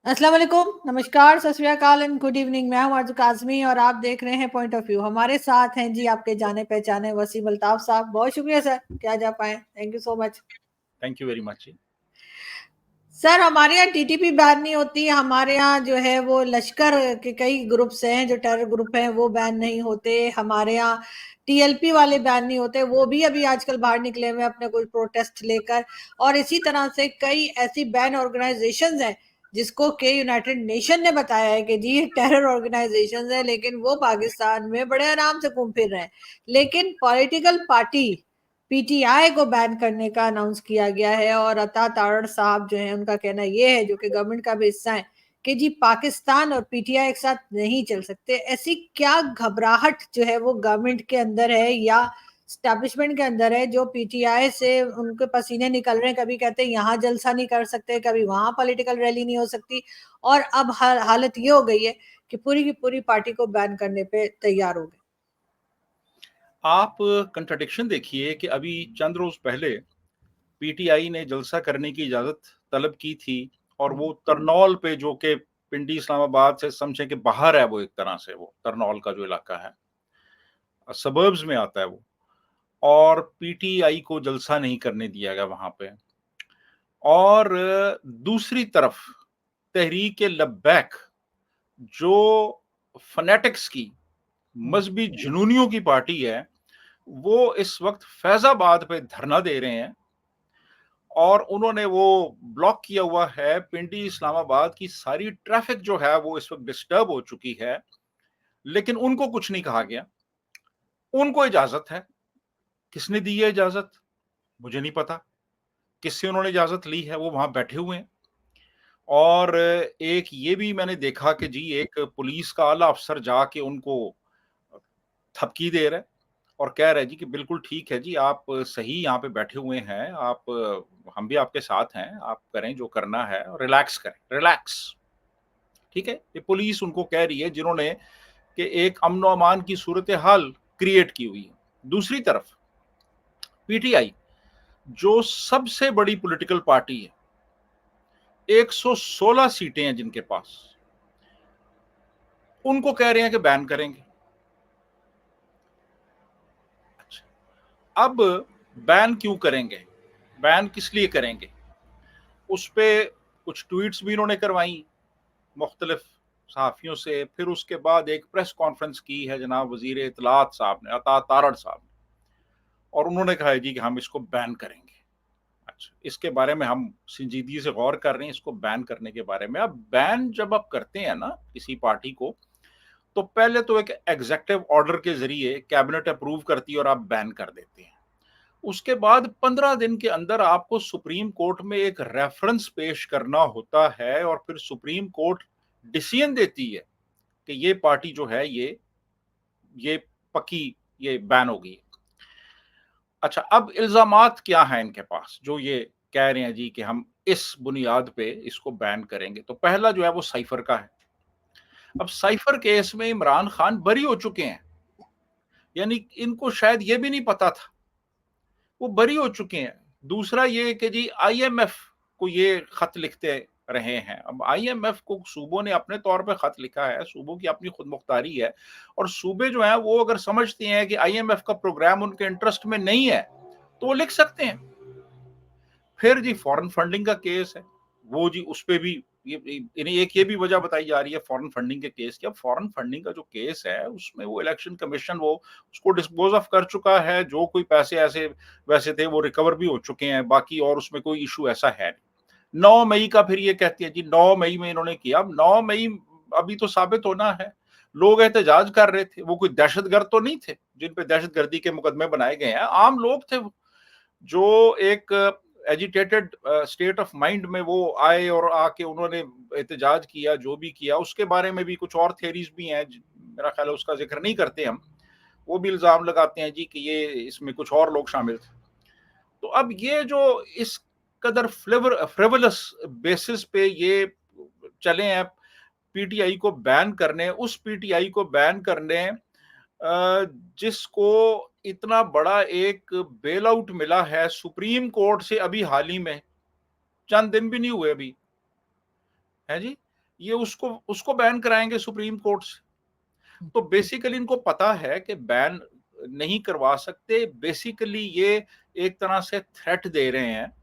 अस्सलाम वालेकुम, नमस्कार, सत श्री अकाल एंड गुड इवनिंग। मैं हूं आरज़ू काज़मी और आप देख रहे हैं पॉइंट ऑफ व्यू। हमारे साथ हैं जी आपके जाने-पहचाने वसीम अल्ताफ साहब। बहुत शुक्रिया सर कि आज आप आए। Thank you so much. Thank you very much जी। सर हमारे यहाँ टीटीपी बैन नहीं होती, हमारे यहाँ जो है वो लश्कर के कई ग्रुप्स हैं जो टेरर ग्रुप हैं वो बैन नहीं होते, हमारे यहाँ टीएलपी वाले बैन नहीं होते, वो भी अभी आजकल बाहर निकले हुए अपने कोई प्रोटेस्ट लेकर। और इसी तरह से कई ऐसी बैन ऑर्गेनाइजेशंस हैं जिसको के यूनाइटेड नेशन ने बताया है कि जी ये टेरर ऑर्गेनाइजेशंस है, लेकिन वो पाकिस्तान में बड़े आराम से घूम फिर रहे हैं। लेकिन पॉलिटिकल पार्टी पीटीआई को बैन करने का अनाउंस किया गया है और अता तारड़ साहब जो है उनका कहना ये है, जो कि गवर्नमेंट का भी हिस्सा है, कि जी पाकिस्तान और पीटीआई एक साथ नहीं चल सकते। ऐसी क्या घबराहट जो है वो गवर्नमेंट के अंदर है या स्टैब्लिशमेंट के अंदर है जो पीटीआई से उनके पसीने निकल रहे हैं? कभी कहते हैं यहाँ जलसा नहीं कर सकते, कभी वहां पॉलिटिकल रैली नहीं हो सकती, और अब हालत ये हो गई है कि पूरी की पूरी पार्टी को बैन करने पे तैयार हो गए। आप कंट्राडिक्शन देखिए कि अभी चंद रोज पहले पीटीआई ने जलसा करने की इजाजत तलब की थी और वो तरनौल पे, जो कि पिंडी इस्लामाबाद से समझे कि बाहर है, वो एक तरह से वो तरनौल का जो इलाका है सबर्ब्स में आता है वो, और पीटीआई को जलसा नहीं करने दिया गया वहां पे। और दूसरी तरफ तहरीक लब्बैक, जो फनेटिक्स की मजहबी जुनूनियों की पार्टी है, वो इस वक्त फैजाबाद पे धरना दे रहे हैं और उन्होंने वो ब्लॉक किया हुआ है। पिंडी इस्लामाबाद की सारी ट्रैफिक जो है वो इस वक्त डिस्टर्ब हो चुकी है, लेकिन उनको कुछ नहीं कहा गया। उनको इजाजत है। किसने दी है इजाजत? मुझे नहीं पता किससे उन्होंने इजाजत ली है, वो वहां बैठे हुए हैं। और एक ये भी मैंने देखा कि जी एक पुलिस का आला अफसर जाके उनको थपकी दे रहा है और कह रहा है जी कि बिल्कुल ठीक है जी, आप सही यहाँ पे बैठे हुए हैं, आप हम भी आपके साथ हैं, आप करें जो करना है, रिलैक्स करें, रिलैक्स। ठीक है, ये पुलिस उनको कह रही है जिन्होंने कि एक अमन व अमान की सूरत हाल क्रिएट की हुई है। दूसरी तरफ पीटीआई, जो सबसे बड़ी पॉलिटिकल पार्टी है, 116 सीटें हैं जिनके पास, उनको कह रहे हैं कि बैन करेंगे। अच्छा, अब बैन क्यों करेंगे? बैन किस लिए करेंगे? उस पे कुछ ट्वीट्स भी इन्होंने करवाई मुख्तलिफ सहाफ़ियों से। फिर उसके बाद एक प्रेस कॉन्फ्रेंस की है जनाब वजीर इत्तलात साहब ने, अता तारड़ साहब ने, और उन्होंने कहा है जी कि हम इसको बैन करेंगे। अच्छा, इसके बारे में हम संजीदगी से गौर कर रहे हैं, इसको बैन करने के बारे में। अब बैन जब आप करते हैं ना किसी पार्टी को, तो पहले तो एक एग्जेक्टिव ऑर्डर के जरिए कैबिनेट अप्रूव करती है और आप बैन कर देते हैं। उसके बाद 15 दिन के अंदर आपको सुप्रीम कोर्ट में एक रेफरेंस पेश करना होता है और फिर सुप्रीम कोर्ट डिसीजन देती है कि ये पार्टी जो है ये पक्की, ये बैन हो गई। अच्छा, अब इल्जामात क्या हैं इनके पास जो ये कह रहे हैं जी कि हम इस बुनियाद पे इसको बैन करेंगे? तो पहला जो है वो साइफर का है। अब साइफर केस में इमरान खान बरी हो चुके हैं, यानी इनको शायद ये भी नहीं पता था, वो बरी हो चुके हैं। दूसरा ये कि जी आईएमएफ को ये खत लिखते रहे हैं। अब आईएमएफ को सूबों ने अपने तौर पे खत लिखा है, सूबों की अपनी खुद मुख्तारी है, और सूबे जो हैं वो अगर समझते हैं कि आईएमएफ का प्रोग्राम उनके इंटरेस्ट में नहीं है तो वो लिख सकते हैं। फिर जी फॉरेन फंडिंग का केस है, वो जी उस पे भी एक ये भी वजह बताई जा रही है फॉरेन फंडिंग के केस की। अब फॉरेन फंडिंग का जो केस है उसमें वो इलेक्शन कमीशन वो उसको डिस्पोज ऑफ कर चुका है। जो कोई पैसे ऐसे वैसे थे वो रिकवर भी हो चुके हैं बाकी, और उसमें कोई इशू ऐसा है नहीं। 9 मई का फिर ये कहती है जी 9 मई में इन्होंने किया। अब 9 मई अभी तो साबित होना है। लोग एहतजाज कर रहे थे, वो कोई दहशतगर्द तो नहीं थे जिन पे दहशतगर्दी के मुकदमे बनाए गए हैं, आम लोग थे वो, जो एक एजिटेटेड स्टेट ऑफ माइंड में वो आए और आके उन्होंने एहतजाज किया। जो भी किया उसके बारे में भी कुछ और थेरीज भी हैं, मेरा ख्याल है उसका जिक्र नहीं करते हम। वो भी इल्जाम लगाते हैं जी कि ये इसमें कुछ और लोग शामिल थे। तो अब ये जो इस कदर फ्रिवलस बेसिस पे ये चले हैं पीटीआई को बैन करने, उस पीटीआई को बैन करने जिसको इतना बड़ा एक बेल आउट मिला है सुप्रीम कोर्ट से अभी हाल ही में, चंद दिन भी नहीं हुए अभी, है जी। ये उसको उसको बैन कराएंगे सुप्रीम कोर्ट से। तो बेसिकली इनको पता है कि बैन नहीं करवा सकते। बेसिकली ये एक तरह से थ्रेट दे रहे हैं,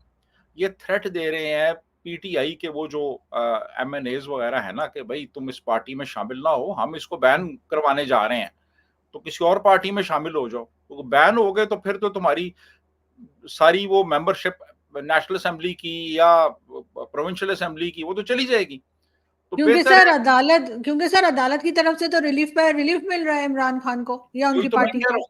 ये थ्रेट दे रहे हैं पीटीआई के वो जो एमएनएज वगैरह है ना, कि भाई तुम इस पार्टी में शामिल ना हो, हम इसको बैन करवाने जा रहे हैं, तो किसी और पार्टी में शामिल हो जाओ। तो बैन हो गए तो फिर तो तुम्हारी सारी वो मेंबरशिप नेशनल असेंबली की या प्रोविंशियल असेंबली की वो तो चली जाएगी। तो बेहतर है। क्योंकि सर अदालत की तरफ से तो रिलीफ मिल रहा है इमरान खान को या वही उनकी तो मैं पार्टी कह रहा को। हूँ,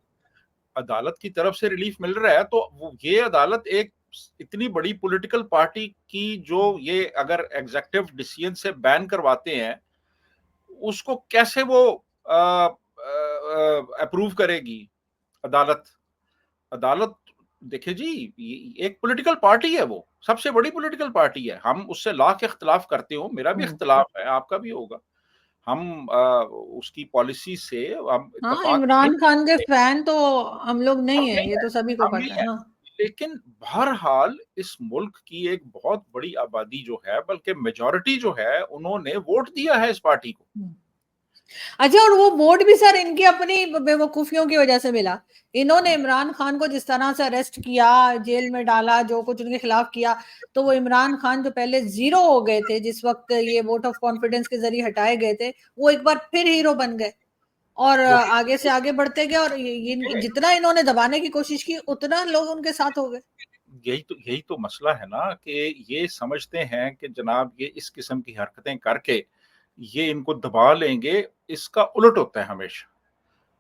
अदालत की तरफ से रिलीफ मिल रहा है, तो ये अदालत एक इतनी बड़ी पॉलिटिकल पार्टी की जो ये अगर एग्जेक्टिव डिसीजन से बैन करवाते हैं, उसको कैसे वो अप्रूव करेगी अदालत। अदालत देखिए जी, एक पॉलिटिकल पार्टी है, वो सबसे बड़ी पॉलिटिकल पार्टी है। हम उससे लाख इख्तलाफ करते हो, मेरा भी इख्तलाफ है, आपका भी होगा, हम उसकी पॉलिसी से हम हाँ, इत्तेफाक नहीं इमरान खान के करते, फैन तो हम लोग हम नहीं है, नहीं ये है, तो सभी को हम नहीं पता है। है। हाँ। लेकिन बहरहाल इस मुल्क की एक बहुत बड़ी आबादी जो है, बल्कि मेजॉरिटी जो है, उन्होंने वोट दिया है इस पार्टी को। अच्छा, और वो वोट भी सर इनकी अपनी बेवकूफियों की वजह से मिला। इन्होंने इमरान खान को जिस तरह से अरेस्ट किया, जेल में डाला, जो कुछ उनके खिलाफ किया, तो वो इमरान खान जो पहले जीरो हो गए थे जिस वक्त ये वोट ऑफ कॉन्फिडेंस के जरिए हटाए गए थे, वो एक बार फिर हीरो बन गए और वही आगे से आगे बढ़ते गए, और जितना इन्होंने दबाने की कोशिश की उतना लोग उनके साथ हो गए। यही तो मसला है ना, कि ये समझते हैं कि जनाब ये इस किस्म की हरकतें करके ये इनको दबा लेंगे। इसका उलट होता है हमेशा।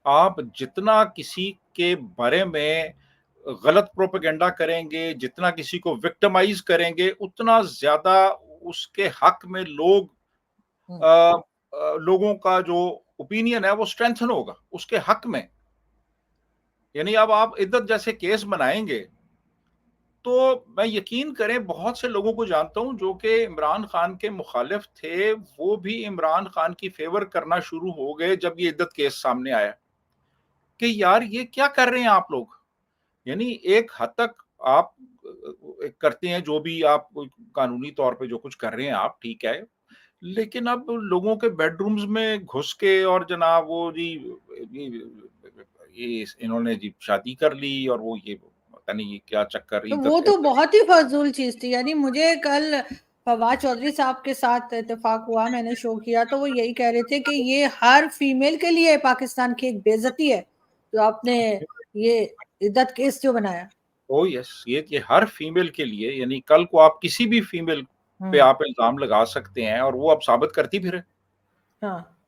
आप जितना किसी के बारे में गलत प्रोपेगेंडा करेंगे, जितना किसी को विक्टिमाइज करेंगे, उतना ज्यादा उसके हक में लोगों का जो ओपिनियन है वो स्ट्रेंथन होगा उसके हक में। यानी अब आप इद्दत जैसे केस बनाएंगे, तो मैं यकीन करें बहुत से लोगों को जानता हूं जो कि इमरान खान के मुखालिफ थे, वो भी इमरान खान की फेवर करना शुरू हो गए जब ये इद्दत केस सामने आया, कि यार ये क्या कर रहे हैं आप लोग। यानी एक हद तक आप करते हैं जो भी आप कानूनी तौर पे जो कुछ कर रहे हैं आप, ठीक है, लेकिन अब लोगों के बेडरूम्स में घुस के और जनाब वो जी ये इन्होंने जी शादी कर ली, और वो ये पता नहीं ये क्या चक्कर तो इद्दत वो के। तो बहुत ही फजूल चीज थी। यानी मुझे कल फवाद चौधरी साहब के साथ इत्तेफाक हुआ, मैंने शो किया तो वो यही कह रहे थे कि ये हर फीमेल के लिए पाकिस्तान की एक बेइज्जती है जो आपने ये इद्दत केस जो बनाया। ओ यस, ये हर फीमेल के लिए, यानी कल को आप किसी भी फीमेल पे हम्म। आप इल्जाम लगा सकते हैं, और वो अब साबित करती फिर हाँ।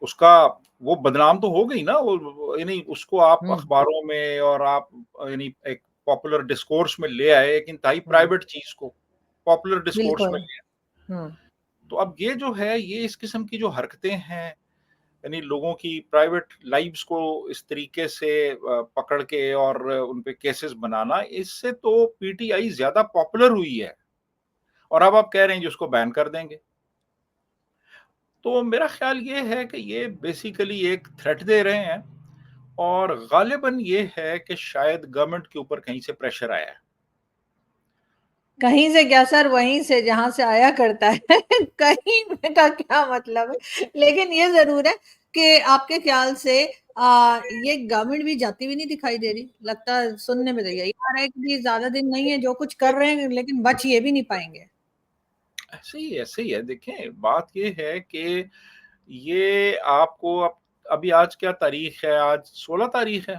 उसका वो बदनाम तो हो गई ना वो, यानी उसको आप हम्म। अखबारों में और आप यानी एक पॉपुलर डिस्कोर्स में ले आए, एक इंतहाई हम्म। प्राइवेट चीज को पॉपुलर डिस्कोर्स में बिल्कुल। ले आए। हम्म। तो अब ये जो है, ये इस किस्म की जो हरकतें हैं, यानी लोगों की प्राइवेट लाइव्स को इस तरीके से पकड़ के और उन पे केसेस बनाना, इससे तो पीटीआई ज्यादा पॉपुलर हुई है, और अब आप कह रहे हैं कि उसको बैन कर देंगे। तो मेरा ख्याल ये है कि ये बेसिकली एक थ्रेट दे रहे हैं, और गालिबन ये है कि शायद गवर्नमेंट के ऊपर कहीं से प्रेशर आया है। कहीं से क्या सर, वहीं से जहां से आया करता है कहीं का क्या मतलब है। लेकिन ये जरूर है कि आपके ख्याल से ये गवर्नमेंट भी जाती हुई नहीं दिखाई दे रही। लगता है सुनने में तो यही आ रहा है कि जी ज्यादा दिन नहीं है, जो कुछ कर रहे हैं लेकिन बच ये भी नहीं पाएंगे। ऐसे ही है। देखें, बात ये है कि ये आपको अभी आज क्या तारीख है, आज 16 तारीख है,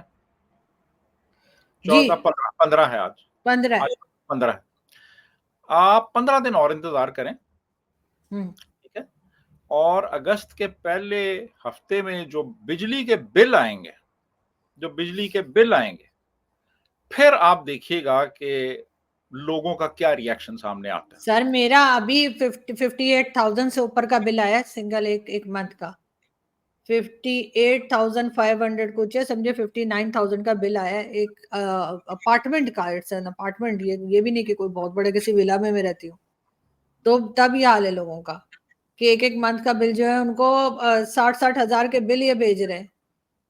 जी। 14 15 है आज। 15। आज 15 है। आप 15 दिन और इंतजार करें, हम्म। ठीक है, और अगस्त के पहले हफ्ते में जो बिजली के बिल आएंगे, जो बिजली के बिल आएंगे, फिर आप देखिएगा कि लोगों का क्या रिएक्शन सामने आता है। सर मेरा अभी 58,000 से ऊपर का बिल आया सिंगल एक एक मंथ का। 58,500 कुछ है, समझे 59,000 का बिल आया है एक अपार्टमेंट का। इट्स एन अपार्टमेंट, ये भी नहीं कि कोई बहुत बड़े किसी विला में मैं रहती हूँ। तो तब ये हाल है लोगों का कि एक एक मंथ का बिल जो है उनको 60-60 हजार के बिल ये भेज रहे हैं,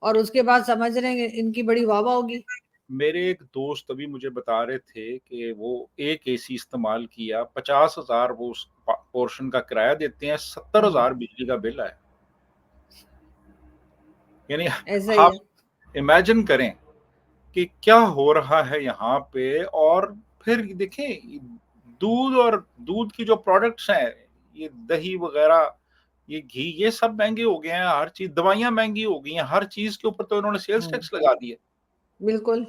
और उसके बाद समझ रहे हैं कि इनकी बड़ी वाह वाह होगी। मेरे एक दोस्त अभी मुझे बता रहे थे कि वो एक एसी इस्तेमाल किया, 50,000 वो उस पोर्शन का किराया देते हैं, 70,000 बिजली का बिल आया। यानी ऐसा ही आप है। इमेजिन करें कि क्या हो रहा है यहाँ पे। और फिर देखें, दूध और दूध की जो प्रोडक्ट्स हैं, ये दही वगैरह, ये घी, ये सब महंगे हो गए हैं। हर चीज, दवाइयां महंगी हो गई हैं, हर चीज के ऊपर तो इन्होंने सेल्स टैक्स लगा दिए। बिल्कुल।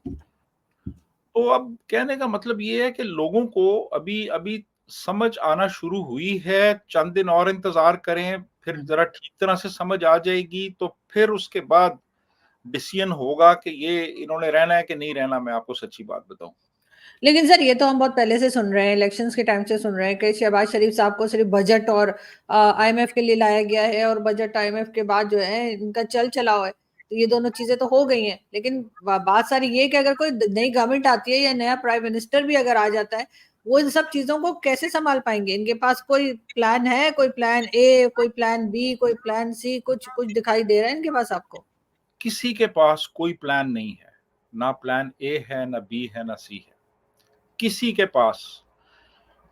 तो अब कहने का मतलब ये है कि लोगों को अभी अभी समझ आना शुरू हुई है। चंद दिन और इंतजार करें, फिर जरा ठीक तरह से समझ आ जाएगी, तो फिर उसके बाद डिसीजन होगा कि ये इन्होंने रहना है कि नहीं रहना। मैं आपको सच्ची बात बताऊं, लेकिन सर ये तो हम बहुत पहले से सुन रहे हैं, इलेक्शंस के टाइम से सुन रहे हैं कि शहबाज शरीफ साहब को सिर्फ बजट और आईएमएफ के लिए लाया गया है, और बजट आईएमएफ के बाद जो है इनका चल चलाओ है। तो ये दोनों चीजें तो हो गई हैं, लेकिन बात सारी ये कि अगर कोई नई गवर्नमेंट आती है या नया प्राइम मिनिस्टर भी अगर आ जाता है, वो इन सब चीजों को कैसे संभाल पाएंगे? इनके पास कोई प्लान है? कोई प्लान ए, कोई प्लान बी, कोई प्लान सी, कुछ कुछ दिखाई दे रहा है इनके पास आपको? किसी के पास कोई प्लान नहीं है। ना प्लान ए है, ना बी है, ना सी है, किसी के पास।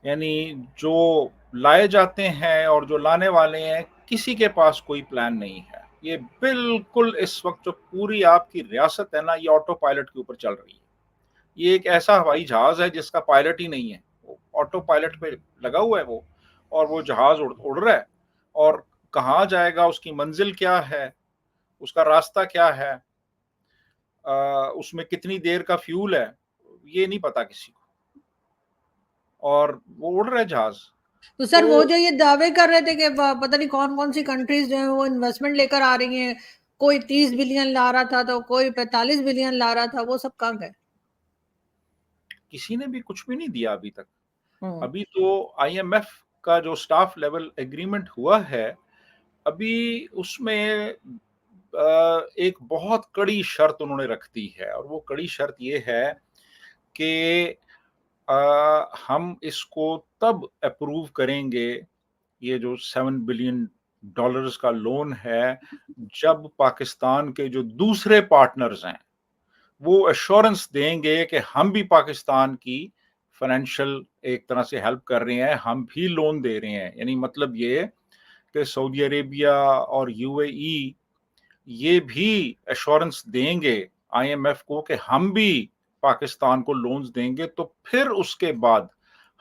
यानी जो लाए जाते हैं और जो लाने वाले हैं, किसी के पास कोई प्लान नहीं है। ये बिल्कुल इस वक्त जो पूरी आपकी रियासत है ना, ये ऑटो पायलट के ऊपर चल रही है। ये एक ऐसा हवाई जहाज है जिसका पायलट ही नहीं है, वो ऑटो पायलट पे लगा हुआ है वो। और वो जहाज उड़ रहा है, और कहाँ जाएगा, उसकी मंजिल क्या है, उसका रास्ता क्या है, उसमें कितनी देर का फ्यूल है, ये नहीं पता किसी को। और वो उड़ रहा है जहाज। तो सर वो तो जो ये दावे कर रहे थे कि पता नहीं कौन कौन सी कंट्रीज जो है वो इन्वेस्टमेंट लेकर आ रही हैं, कोई 30 बिलियन ला रहा था तो कोई 45 बिलियन ला रहा था, वो सब कहाँ गए? किसी ने भी कुछ भी नहीं दिया अभी तक। हम्म। अभी तो आईएमएफ का जो स्टाफ लेवल एग्रीमेंट हुआ है, अभी उसमें एक बहुत कड़ी शर्त उन्होंने रख दी है। और वो कड़ी शर्त ये है कि हम इसको तब अप्रूव करेंगे, ये जो $7 बिलियन का लोन है, जब पाकिस्तान के जो दूसरे पार्टनर्स हैं वो एश्योरेंस देंगे कि हम भी पाकिस्तान की फाइनेंशियल एक तरह से हेल्प कर रहे हैं, हम भी लोन दे रहे हैं। यानी मतलब ये कि सऊदी अरेबिया और यूएई ये भी एश्योरेंस देंगे आईएमएफ को कि हम भी पाकिस्तान को लोन्स देंगे, तो फिर उसके बाद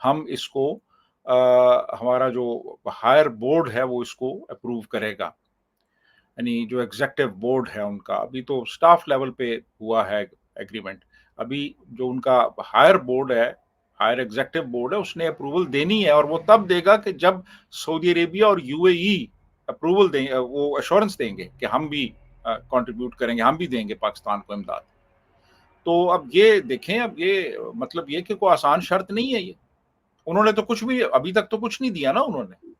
हम इसको हमारा जो हायर बोर्ड है वो इसको अप्रूव करेगा। यानी जो एग्जेक्टिव बोर्ड है उनका, अभी तो स्टाफ लेवल पे हुआ है एग्रीमेंट। अभी जो उनका हायर बोर्ड है, हायर एग्जेक्टिव बोर्ड है, उसने अप्रूवल देनी है। और वो तब देगा कि जब सऊदी अरेबिया और यूएई अप्रूवल दें, वो एश्योरेंस देंगे कि हम भी कंट्रीब्यूट करेंगे, हम भी देंगे पाकिस्तान को इमदाद। तो अब ये देखें, अब ये मतलब ये कि कोई आसान शर्त नहीं है ये। उन्होंने तो कुछ भी अभी तक तो कुछ नहीं दिया ना उन्होंने।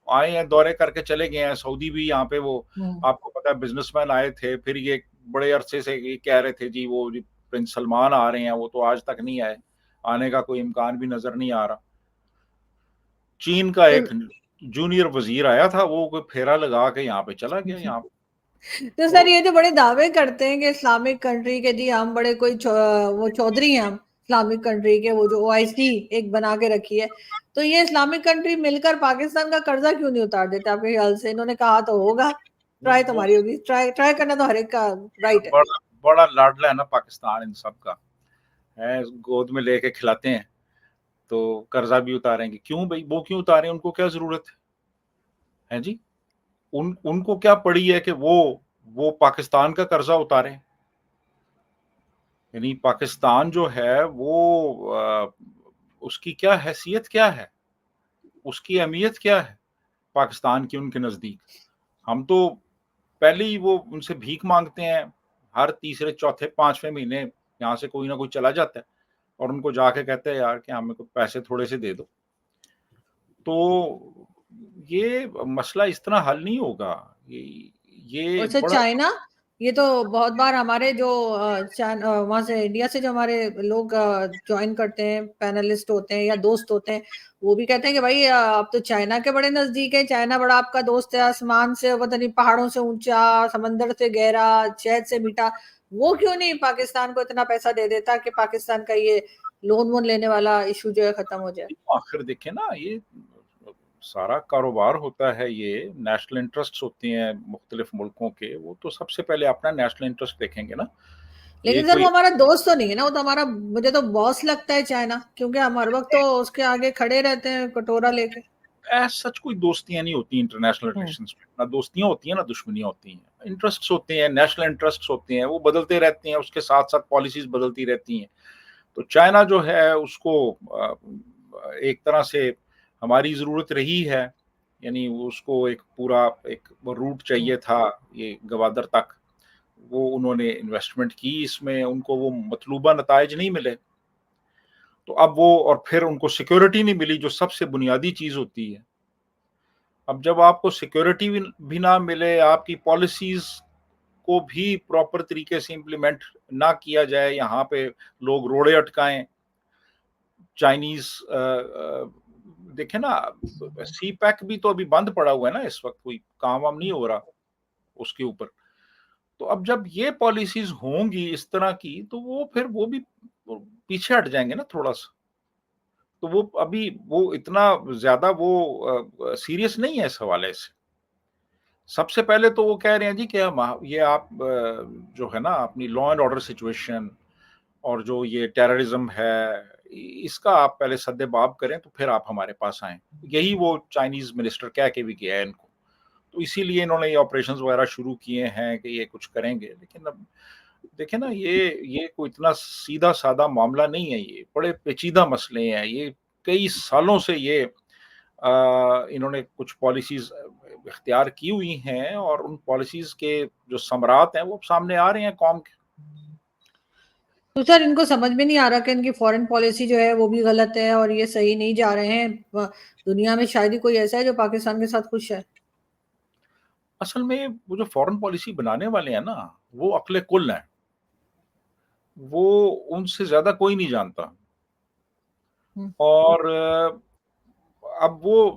आए हैं, दौरे करके चले गए हैं। सऊदी भी यहाँ पे वो, हम्म। आपको पता है, बिजनेसमैन आए थे। फिर ये बड़े अरसे से ये कह रहे थे जी वो जी प्रिंस सलमान आ रहे हैं, वो तो आज तक नहीं आए। आने का कोई इम्कान भी नजर नहीं आ रहा। चीन का तो एक जूनियर वजीर आया था, वो कोई फेरा लगा के यहाँ पे चला गया यहाँ पे। तो सर तो ये जो बड़े दावे करते हैं कि इस्लामिक कंट्री के, जी हम बड़े कोई वो चौधरी हैं हम इस्लामिक कंट्री के, वो जो ओआईसी एक बना के रखी है, तो ये इस्लामिक कंट्री मिलकर पाकिस्तान का कर्जा क्यों नहीं उतार देते आपके ख्याल से? इन्होंने कहा तो होगा, ट्राई वो तुम्हारी होगी, ट्राई ट्राई करना तो हर एक का राइट है। बड़ा बड़ा लाडला है ना पाकिस्तान इन सब का, है, गोद में लेके खिलाते हैं। तो कर्जा भी उतारेंगे क्यों भाई? वो क्यों उतारे? उनको क्या जरूरत है जी? उनको क्या पड़ी है कि वो पाकिस्तान का कर्जा उतारे? यानी पाकिस्तान जो है वो उसकी क्या हैसियत क्या है, उसकी अहमियत क्या है पाकिस्तान की उनके नजदीक? हम तो पहले ही वो उनसे भीख मांगते हैं। हर तीसरे चौथे पांचवें महीने यहाँ से कोई ना कोई चला जाता है, और उनको जाके कहते हैं यार कि हमें को पैसे थोड़े से दे दो। तो ये मसला इस तरह हल नहीं होगा। ये और सर बड़ा चाइना, ये तो बहुत बार हमारे जो वहां से इंडिया से जो हमारे लोग ज्वाइन करते हैं, पैनलिस्ट होते हैं या दोस्त होते हैं, वो भी कहते हैं कि भाई आप तो चाइना के बड़े नजदीक है, चाइना बड़ा आपका दोस्त है, आसमान से पता नहीं, पहाड़ों से ऊंचा, समंदर से गहरा, शहद से मीठा। वो क्यों नहीं पाकिस्तान को इतना पैसा दे देता कि पाकिस्तान का ये लोन वोन लेने वाला इशू जो है खत्म हो जाए। आखिर देखें ना, ये सारा कारोबार होता है, ये नेशनल इंटरेस्ट होते हैं मुख्तलिफ मुल्कों के, वो तो सबसे पहले अपना नेशनल इंटरेस्ट देखेंगे ना। ये लेकिन सर वो कोई हमारा दोस्त तो नहीं है ना, वो तो हमारा, मुझे तो बॉस लगता है चाइना, क्योंकि हम हर वक्त तो उसके आगे खड़े रहते हैं कटोरा लेके। सच कोई दोस्तियां नहीं होती इंटरनेशनल रिलेशंस में, ना दोस्तियां होती हैं ना दुश्मनियां होती हैं। इंटरेस्ट्स होते हैं, नेशनल इंटरेस्ट्स होते हैं, वो बदलते रहते हैं, उसके साथ साथ पॉलिसीज बदलती रहती हैं। तो चाइना जो है उसको एक तरह से हमारी ज़रूरत रही है, यानी उसको एक पूरा एक रूट चाहिए था ये गवादर तक, वो उन्होंने इन्वेस्टमेंट की इसमें, उनको वो मतलूबा नताइज नहीं मिले। तो अब वो, और फिर उनको सिक्योरिटी नहीं मिली जो सबसे बुनियादी चीज़ होती है। अब जब आपको सिक्योरिटी भी ना मिले, आपकी पॉलिसीज को भी प्रॉपर तरीके से इम्प्लीमेंट ना किया जाए, यहाँ पे लोग रोड़े अटकाएं, चाइनीज देखे ना, सी पैक भी तो अभी बंद पड़ा हुआ है ना इस वक्त, कोई काम वाम नहीं हो रहा उसके ऊपर। तो अब जब ये पॉलिसीज होंगी इस तरह की, तो वो फिर वो भी पीछे हट जाएंगे ना थोड़ा सा। तो वो अभी वो इतना ज्यादा वो सीरियस नहीं है इस हवाले से। सबसे पहले तो वो कह रहे हैं जी कि ये आप जो है ना अपनी लॉ एंड ऑर्डर सिचुएशन और जो ये टेररिज्म है, इसका आप पहले सद्देबाब करें, तो फिर आप हमारे पास आएं। यही वो चाइनीज मिनिस्टर कह के भी गया है इनको। तो इसीलिए इन्होंने ये ऑपरेशंस वगैरह शुरू किए हैं कि ये कुछ करेंगे। लेकिन अब देखें ना, ये कोई इतना सीधा साधा मामला नहीं है, ये बड़े पेचीदा मसले हैं। ये कई सालों से ये इन्होंने कुछ पॉलिसीज इख्तियार की हुई हैं, और उन पॉलिसीज के जो समरात हैं वो सामने आ रहे हैं कौम के। तो सर इनको समझ में नहीं आ रहा कि इनकी फॉरेन पॉलिसी जो है वो भी गलत है और ये सही नहीं जा रहे हैं। दुनिया में शायद ही कोई ऐसा है जो पाकिस्तान के साथ खुश है। असल में वो जो फॉरेन पॉलिसी बनाने वाले हैं ना, वो अक्ले कुल हैं, वो उनसे ज्यादा कोई नहीं जानता। हम्म। और अब वो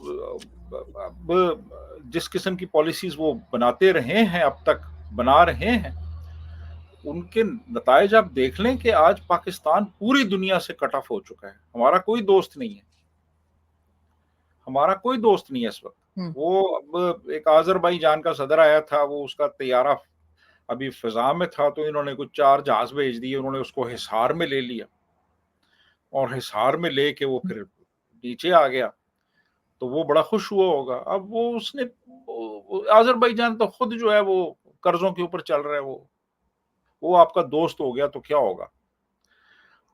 अब जिस किस्म की पॉलिसीज वो बनाते रहे हैं, अब तक बना रहे हैं, उनके नतायज आप देख लें कि आज पाकिस्तान पूरी दुनिया से कट ऑफ हो चुका है। हमारा कोई दोस्त नहीं है, हमारा कोई दोस्त नहीं है इस वक्त। वो अब एक आजरबाईजान का सदर आया था, वो उसका तैयारा अभी फिजा में था, तो इन्होंने कुछ 4 जहाज भेज दिए, उन्होंने उसको हिसार में ले लिया, और हिसार में लेके वो फिर नीचे आ गया। तो वो बड़ा खुश हुआ होगा। अब वो उसने आजरबाईजान तो खुद जो है वो कर्जों के ऊपर चल रहा है, वो आपका दोस्त हो गया तो क्या होगा।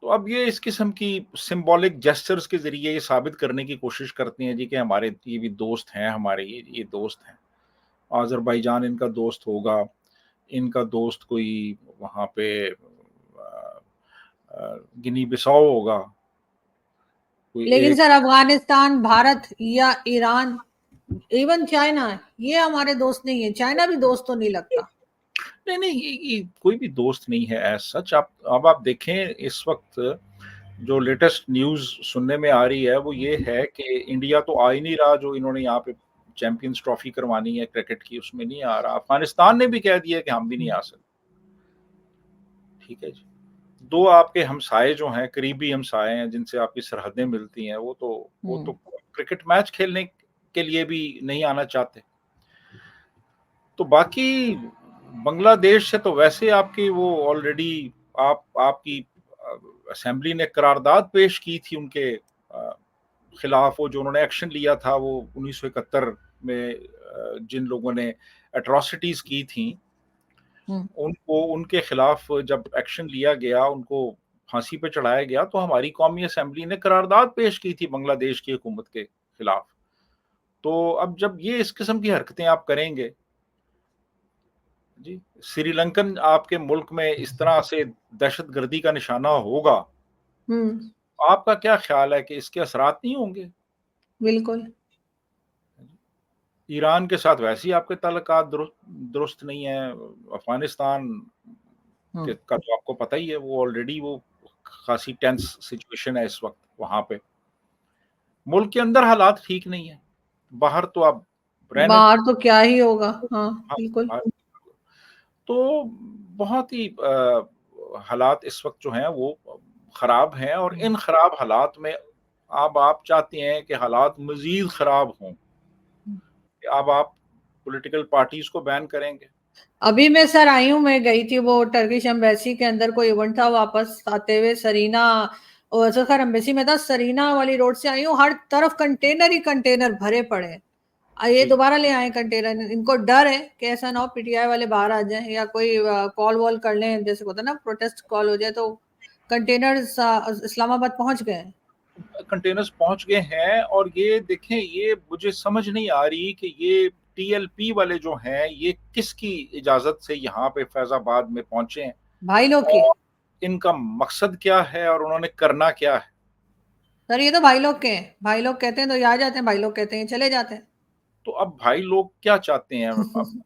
तो अब ये इस किस्म की सिंबॉलिक जेस्चर्स के जरिए ये साबित करने की कोशिश करते हैं जी कि हमारे ये भी दोस्त हैं, हमारे ये दोस्त हैं। आजरबाईजान इनका दोस्त होगा, इनका दोस्त कोई वहाँ पे गिनी बिसाओ होगा, कोई लेकिन एक। सर अफगानिस्तान, भारत या ईरान, इवन चाइना, ये हमारे दोस्त नहीं है। चाइना भी दोस्त तो नहीं लगता। नहीं नहीं, ये कोई भी दोस्त नहीं है एज सच। आप अब आप देखें इस वक्त जो लेटेस्ट न्यूज सुनने में आ रही है वो ये है कि इंडिया तो आ ही नहीं रहा, जो इन्होंने यहाँ पे चैंपियंस ट्रॉफी करवानी है क्रिकेट की, उसमें नहीं आ रहा। अफगानिस्तान ने भी कह दिया कि हम भी नहीं आ सकते। ठीक है जी, दो आपके हमसाए जो हैं, करीबी हमसाए हैं, जिनसे आपकी सरहदें मिलती हैं, वो तो क्रिकेट मैच खेलने के लिए भी नहीं आना चाहते। तो बाकी बांग्लादेश से तो वैसे आपकी वो ऑलरेडी आपकी असेंबली ने करारदाद पेश की थी उनके खिलाफ। वो जो उन्होंने एक्शन लिया था वो 1971 में जिन लोगों ने एट्रॉसिटीज की थी, उनको उनके खिलाफ जब एक्शन लिया गया, उनको फांसी पे चढ़ाया गया, तो हमारी कौमी असेंबली ने करारदाद पेश की थी बांग्लादेश की हुकूमत के खिलाफ। तो अब जब ये इस किस्म की हरकतें आप करेंगे जी, श्रीलंकन आपके मुल्क में इस तरह से दहशतगर्दी का निशाना होगा, आपका क्या ख्याल है कि इसके असरात नहीं होंगे? बिल्कुल। ईरान के साथ वैसे ही आपके ताल्लुकात दुरुस्त नहीं है। अफगानिस्तान के का तो आपको पता ही है, वो ऑलरेडी वो खासी टेंस सिचुएशन है इस वक्त वहां पे। मुल्क के अंदर हालात ठीक नहीं है, बाहर तो आप रहने। बाहर तो क्या ही होगा। हाँ हाँ, बिल्कुल। तो बहुत ही हालात इस वक्त जो हैं वो खराब हैं, और इन खराब हालात में अब आप चाहते हैं कि हालात मजीद खराब हों, अब आप पॉलिटिकल पार्टीज को बैन करेंगे। अभी मैं सर आई हूँ, मैं गई थी वो टर्किश एम्बेसी के अंदर, कोई इवेंट था, वापस आते हुए सरीना, और खैर एम्बेसी में था, सरीना वाली रोड से आई हूँ, हर तरफ कंटेनर ही कंटेनर भरे पड़े हैं। ये दोबारा ले आए कंटेनर, इनको डर है कि ऐसा ना हो पीटीआई वाले बाहर आ जाएं या कोई कॉल वॉल कर लें, जैसे होता है ना प्रोटेस्ट कॉल हो जाए, तो कंटेनर्स इस्लामाबाद पहुंच गए हैं। कंटेनर्स पहुंच गए हैं, और ये देखें, ये मुझे समझ नहीं आ रही कि ये टीएलपी वाले जो हैं ये किसकी इजाजत से यहाँ पे फैजाबाद में पहुंचे हैं, भाई लोग की। और इनका मकसद क्या है और उन्होंने करना क्या है। सर ये तो भाई लोग के हैं, भाई लोग कहते हैं तो ये आ जाते हैं, भाई लोग कहते हैं चले जाते हैं। तो अब भाई लोग क्या चाहते हैं, अब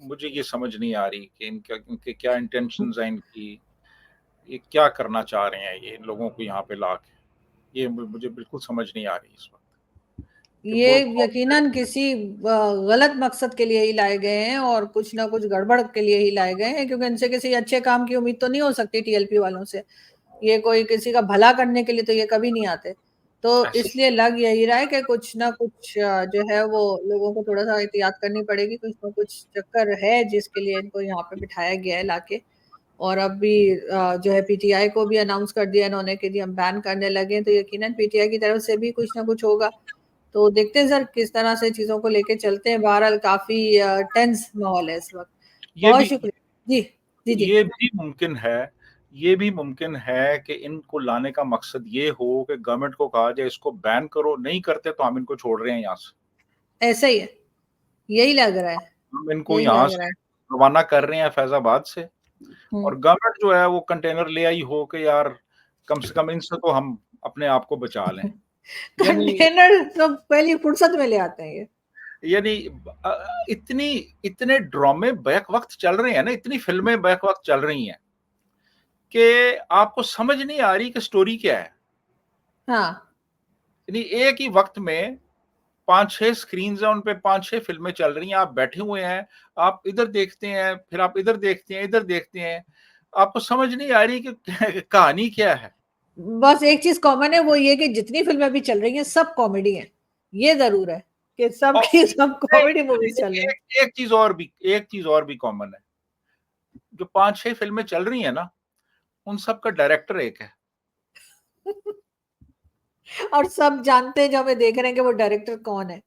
मुझे ये समझ नहीं आ रही कि इनके क्या इंटेंशंस हैं, इनकी ये क्या करना चाह रहे हैं, ये इन लोगों को यहाँ पे ला के, ये मुझे बिल्कुल समझ नहीं आ रही इस वक्त कि ये वो यकीनन किसी गलत मकसद के लिए ही लाए गए हैं, और कुछ ना कुछ गड़बड़ के लिए ही लाए गए हैं, क्योंकि इनसे किसी अच्छे काम की उम्मीद तो नहीं हो सकती टीएलपी वालों से। ये कोई किसी का भला करने के लिए तो ये कभी नहीं आते। तो ऐसे। इसलिए लग यही रहा है कि कुछ ना कुछ जो है वो लोगों को थोड़ा सा एहतियात करनी पड़ेगी, कुछ ना कुछ चक्कर है जिसके लिए इनको यहाँ पे बिठाया गया है लाके। और अब भी जो है पीटीआई को भी अनाउंस कर दिया इन्होंने कि जी हम बैन करने लगे, तो यकीनन पीटीआई की तरफ से भी कुछ ना कुछ होगा। तो देखते हैं सर किस तरह से चीजों को लेके चलते हैं। बहरहाल काफी टेंस माहौल है इस वक्त। ये बहुत भी शुक्रिया जी। जी जी। ये भी मुमकिन है, ये भी मुमकिन है कि इनको लाने का मकसद ये हो कि गवर्नमेंट को कहा जाए इसको बैन करो, नहीं करते तो हम इनको छोड़ रहे हैं यहाँ से, ऐसा ही है, यही लग रहा है, हम इनको यही यहाँ लग रहा से है। रवाना कर रहे हैं फैजाबाद से, हम्म। और गवर्नमेंट जो है वो कंटेनर ले आई हो कि यार कम से कम इनसे तो हम अपने आप को बचा लें। यानी कंटेनर तो पहली फुर्सत में ले आते हैं ये। यानी इतनी इतने ड्रामे बैक वक्त चल रहे हैं ना, इतनी फिल्में बैक वक्त चल रही हैं कि आपको समझ नहीं आ रही कि स्टोरी क्या है। हाँ। यानी एक ही वक्त में 5-6 स्क्रीन्स हैं, उन पे 5-6 फिल्में चल रही हैं, आप बैठे हुए हैं, आप इधर देखते हैं, फिर आप इधर देखते हैं, इधर देखते हैं, आपको समझ नहीं आ रही कि कहानी क्या है। बस एक चीज कॉमन है, वो ये कि जितनी फिल्में अभी चल रही हैं सब कॉमेडी हैं। ये जरूर है कि सब और की सब नहीं, कॉमेडी मूवीज चल रही हैं। एक चीज और भी कॉमन है, जो 5-6 फिल्में चल रही हैं ना, उन सब का डायरेक्टर एक है। और सब जानते हैं जो हमें देख रहे हैं कि वो डायरेक्टर कौन है।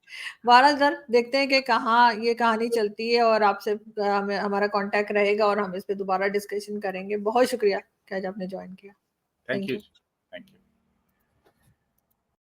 बहरहाल सर देखते हैं कि कहाँ ये कहानी चलती है, और आपसे हमें हमारा कांटेक्ट रहेगा और हम इस पे दोबारा डिस्कशन करेंगे। बहुत शुक्रिया कि आज आपने ज्वाइन किया। Thank thank you. You. Thank you.